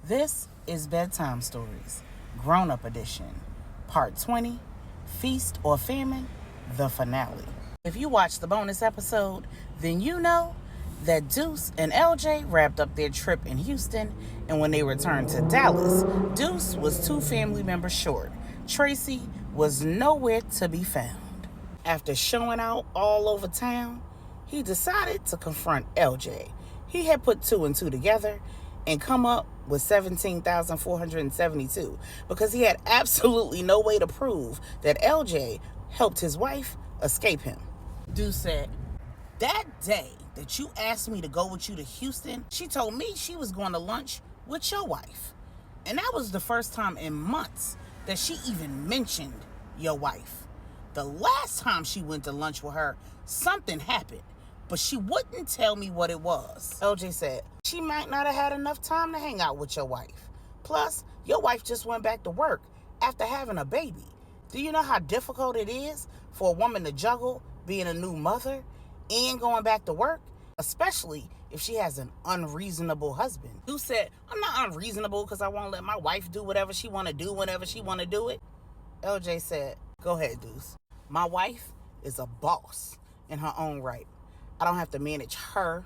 This is Bedtime Stories, Grownup Edition, Part 20, Feast or Famine, the finale. If you watched the bonus episode, then you know that Deuce and LJ wrapped up their trip in Houston, and when they returned to Dallas, Deuce was 2 family members short. Tracy was nowhere to be found. After showing out all over town, he decided to confront LJ. He had put 2 and 2 together and come up with 17,472 because he had absolutely no way to prove that LJ helped his wife escape him. Deuce said, "That day that you asked me to go with you to Houston, she told me she was going to lunch with your wife. And that was the first time in months that she even mentioned your wife. The last time she went to lunch with her, something happened, but she wouldn't tell me what it was." LJ said, "She might not have had enough time to hang out with your wife. Plus, your wife just went back to work after having a baby. Do you know how difficult it is for a woman to juggle being a new mother and going back to work, especially if she has an unreasonable husband?" Who said, "I'm not unreasonable because I won't let my wife do whatever she want to do whenever she want to do it." LJ said, "Go ahead, Deuce. My wife is a boss in her own right. I don't have to manage her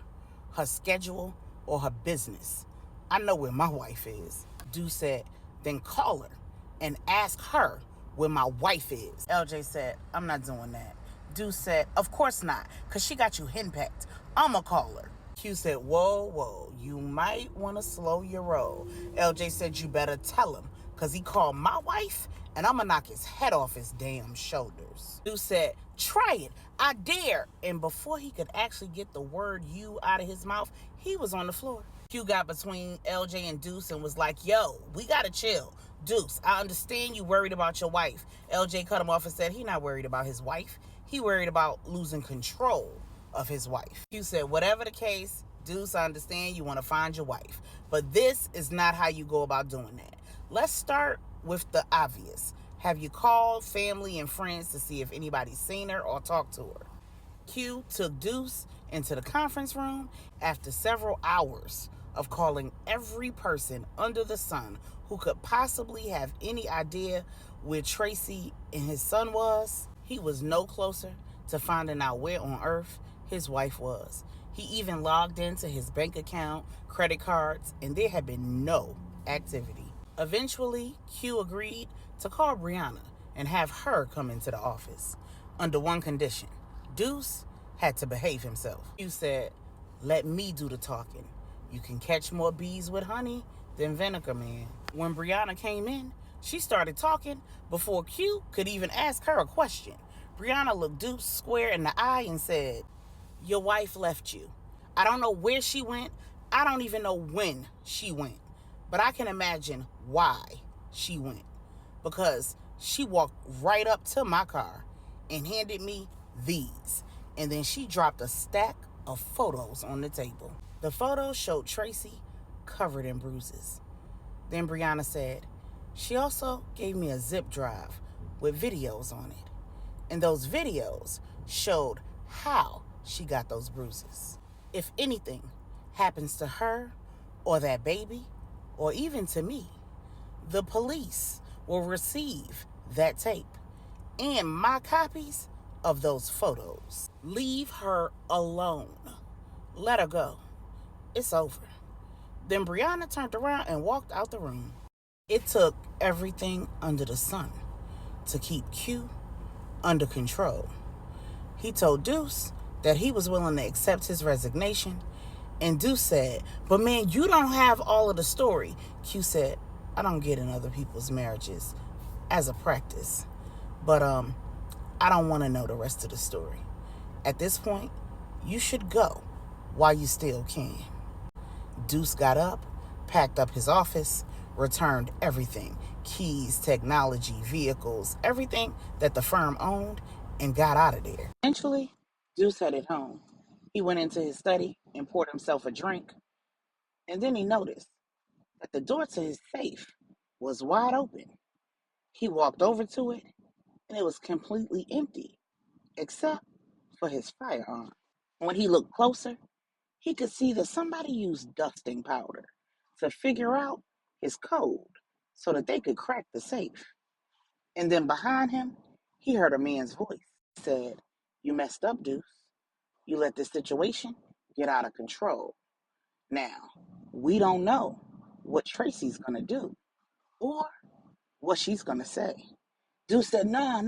schedule, or her business. I know where my wife is." Deuce said, "Then call her and ask her where my wife is." LJ said, "I'm not doing that." Deuce said, "Of course not, because she got you henpecked. I'ma call her." Q said, Whoa, you might want to slow your roll." LJ said, "You better tell him, because he called my wife, and I'm going to knock his head off his damn shoulders." Deuce said, "Try it. I dare." And before he could actually get the word "you" out of his mouth, he was on the floor. Q got between LJ and Deuce and was like, "Yo, we got to chill. Deuce, I understand you worried about your wife." LJ cut him off and said he not worried about his wife. He worried about losing control of his wife. Q said, "Whatever the case, Deuce, I understand you want to find your wife, but this is not how you go about doing that. Let's start with the obvious. Have you called family and friends to see if anybody's seen her or talked to her?" Q took Deuce into the conference room after several hours of calling every person under the sun who could possibly have any idea where Tracy and his son was. He was no closer to finding out where on earth his wife was. He even logged into his bank account, credit cards, and there had been no activity. Eventually, Q agreed to call Brianna and have her come into the office under one condition. Deuce had to behave himself. Q said, "Let me do the talking. You can catch more bees with honey than vinegar, man." When Brianna came in, she started talking before Q could even ask her a question. Brianna looked Deuce square in the eye and said, "Your wife left you. I don't know where she went. I don't even know when she went. But I can imagine why she went. Because she walked right up to my car and handed me these. And then she dropped a stack of photos on the table." The photos showed Tracy covered in bruises. Then Brianna said, "She also gave me a zip drive with videos on it. And those videos showed how she got those bruises. If anything happens to her or that baby, or even to me, the police will receive that tape and my copies of those photos. Leave her alone. Let her go. It's over." Then Brianna turned around and walked out the room. It took everything under the sun to keep Q under control. He told Deuce that he was willing to accept his resignation, and Deuce said, "But man, you don't have all of the story." Q said, "I don't get in other people's marriages as a practice, but I don't want to know the rest of the story. At this point, you should go while you still can." Deuce got up, packed up his office, returned everything, keys, technology, vehicles, everything that the firm owned, and got out of there. Eventually, Deuce headed home. He went into his study and poured himself a drink, and then he noticed that the door to his safe was wide open. He walked over to it, and it was completely empty, except for his firearm. When he looked closer, he could see that somebody used dusting powder to figure out his code so that they could crack the safe. And then behind him, he heard a man's voice. He said, "You messed up, Deuce. You let this situation get out of control. Now, we don't know what Tracy's going to do or what she's going to say." Deuce said, nah,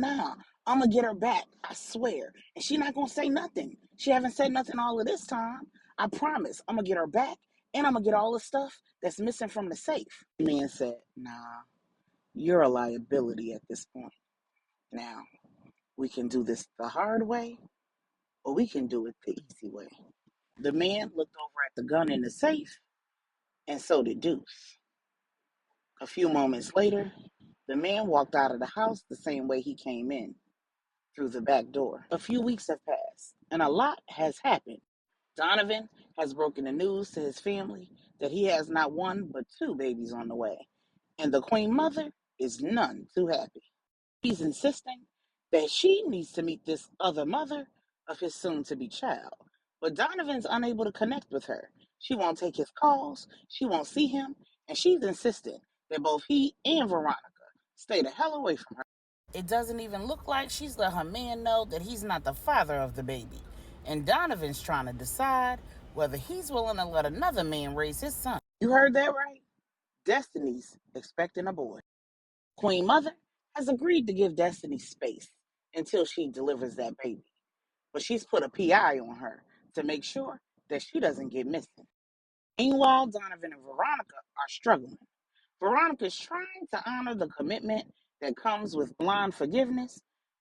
I'm going to get her back. I swear. And she not going to say nothing. She haven't said nothing all of this time. I promise. I'm going to get her back, and I'm going to get all the stuff that's missing from the safe. The man said, "Nah, you're a liability at this point. Now, we can do this the hard way, or we can do it the easy way." The man looked over at the gun in the safe, and so did Deuce. A few moments later, the man walked out of the house the same way he came in, through the back door. A few weeks have passed, and a lot has happened. Donovan has broken the news to his family that he has not one but two babies on the way, and the queen mother is none too happy. He's insisting that she needs to meet this other mother of his soon-to-be child, but Donovan's unable to connect with her. She won't take his calls, she won't see him, and she's insisting that both he and Veronica stay the hell away from her. It doesn't even look like she's let her man know that he's not the father of the baby. And Donovan's trying to decide whether he's willing to let another man raise his son. You heard that right? Destiny's expecting a boy. Queen Mother has agreed to give Destiny space until she delivers that baby. But she's put a PI on her to make sure that she doesn't get missing. Meanwhile, Donovan and Veronica are struggling. Veronica's trying to honor the commitment that comes with blonde forgiveness,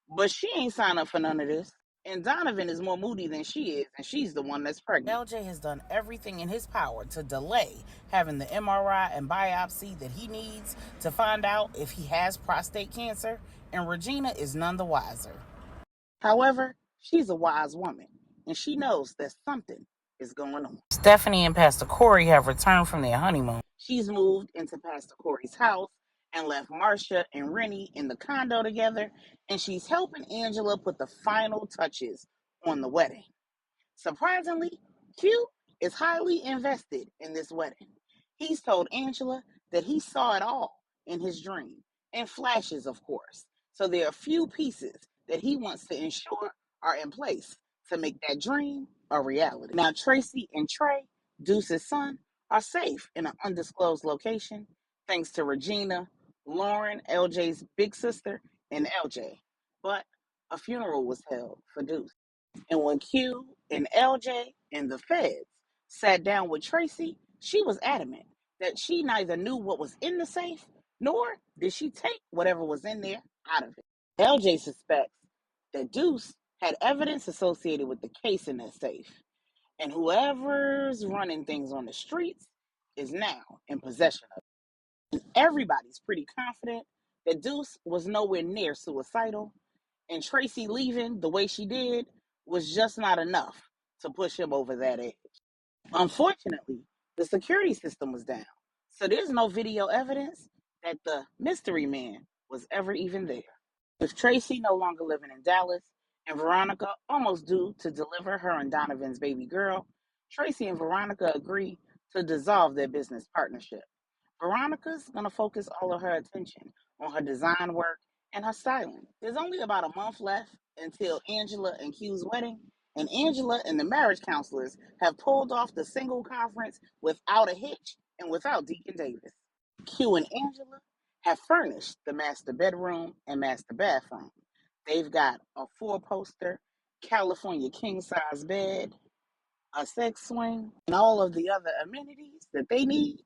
but she ain't signed up for none of this. And Donovan is more moody than she is, and she's the one that's pregnant. LJ has done everything in his power to delay having the MRI and biopsy that he needs to find out if he has prostate cancer, and Regina is none the wiser. However, she's a wise woman, and she knows that something is going on. Stephanie and Pastor Corey have returned from their honeymoon. She's moved into Pastor Corey's house and left Marcia and Rennie in the condo together, and she's helping Angela put the final touches on the wedding. Surprisingly, Q is highly invested in this wedding. He's told Angela that he saw it all in his dream, in flashes, of course. So there are a few pieces that he wants to ensure are in place to make that dream a reality. Now, Tracy and Trey, Deuce's son, are safe in an undisclosed location, thanks to Regina, Lauren, LJ's big sister, and LJ. But a funeral was held for Deuce. And when Q and LJ and the feds sat down with Tracy, she was adamant that she neither knew what was in the safe nor did she take whatever was in there out of it. LJ suspects that Deuce had evidence associated with the case in that safe, and whoever's running things on the streets is now in possession of it. And everybody's pretty confident that Deuce was nowhere near suicidal, and Tracy leaving the way she did was just not enough to push him over that edge. Unfortunately, the security system was down, so there's no video evidence that the mystery man was ever even there. With Tracy no longer living in Dallas and Veronica almost due to deliver her and Donovan's baby girl, Tracy and Veronica agree to dissolve their business partnership. Veronica's going to focus all of her attention on her design work and her styling. There's only about a month left until Angela and Q's wedding, and Angela and the marriage counselors have pulled off the single conference without a hitch and without Deacon Davis. Q and Angela have furnished the master bedroom and master bathroom. They've got a four-poster California king-size bed, a sex swing, and all of the other amenities that they need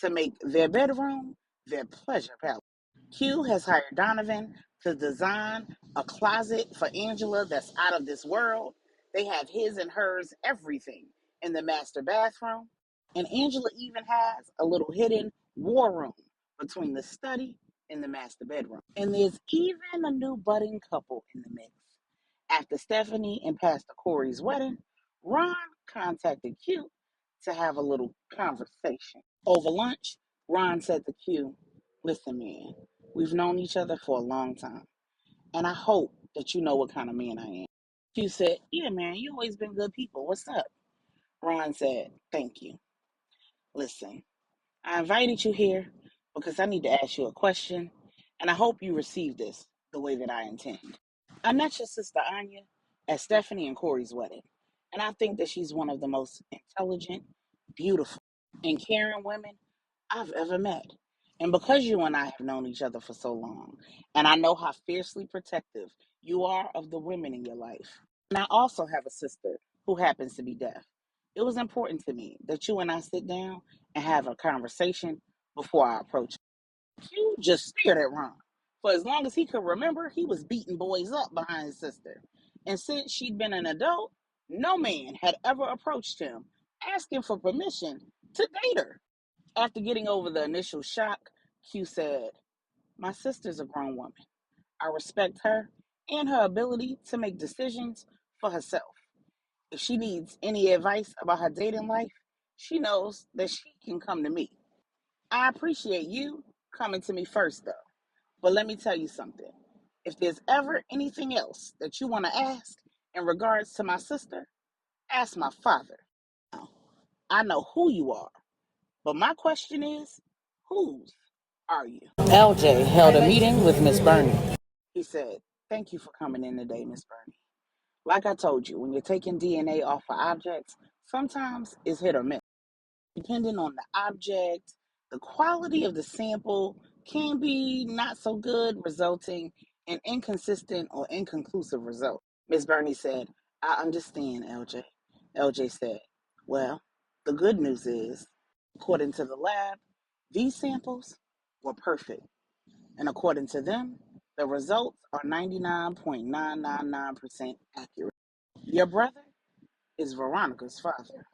to make their bedroom their pleasure palace. Q has hired Donovan to design a closet for Angela that's out of this world. They have his and hers everything in the master bathroom. And Angela even has a little hidden war room between the study and the master bedroom. And there's even a new budding couple in the mix. After Stephanie and Pastor Corey's wedding, Ron contacted Q to have a little conversation. Over lunch, Ron said to Q, "Listen, man, we've known each other for a long time, and I hope that you know what kind of man I am." Q said, "Yeah, man, you always been good people. What's up?" Ron said, "Thank you. Listen, I invited you here because I need to ask you a question, and I hope you receive this the way that I intend. I met your sister Anya at Stephanie and Corey's wedding, and I think that she's one of the most intelligent, beautiful, and caring women I've ever met. And because you and I have known each other for so long, and I know how fiercely protective you are of the women in your life, and I also have a sister who happens to be deaf, it was important to me that you and I sit down and have a conversation before I approach. Q just stared at Ron. For as long as he could remember, he was beating boys up behind his sister. And since she'd been an adult, no man had ever approached him asking for permission to date her. After getting over the initial shock, Q said, "My sister's a grown woman. I respect her and her ability to make decisions for herself. If she needs any advice about her dating life, she knows that she can come to me. I appreciate you coming to me first, though. But let me tell you something. If there's ever anything else that you want to ask in regards to my sister, ask my father. Now, I know who you are, but my question is, whose are you?" LJ held a meeting with Miss Burney. He said, "Thank you for coming in today, Miss Burney. Like I told you, when you're taking DNA off of objects, sometimes it's hit or miss. Depending on the object, the quality of the sample can be not so good, resulting in inconsistent or inconclusive results." Ms. Burney said, "I understand, LJ." LJ said, "Well, the good news is, according to the lab, these samples were perfect. And according to them, the results are 99.999% accurate. Your brother is Veronica's father."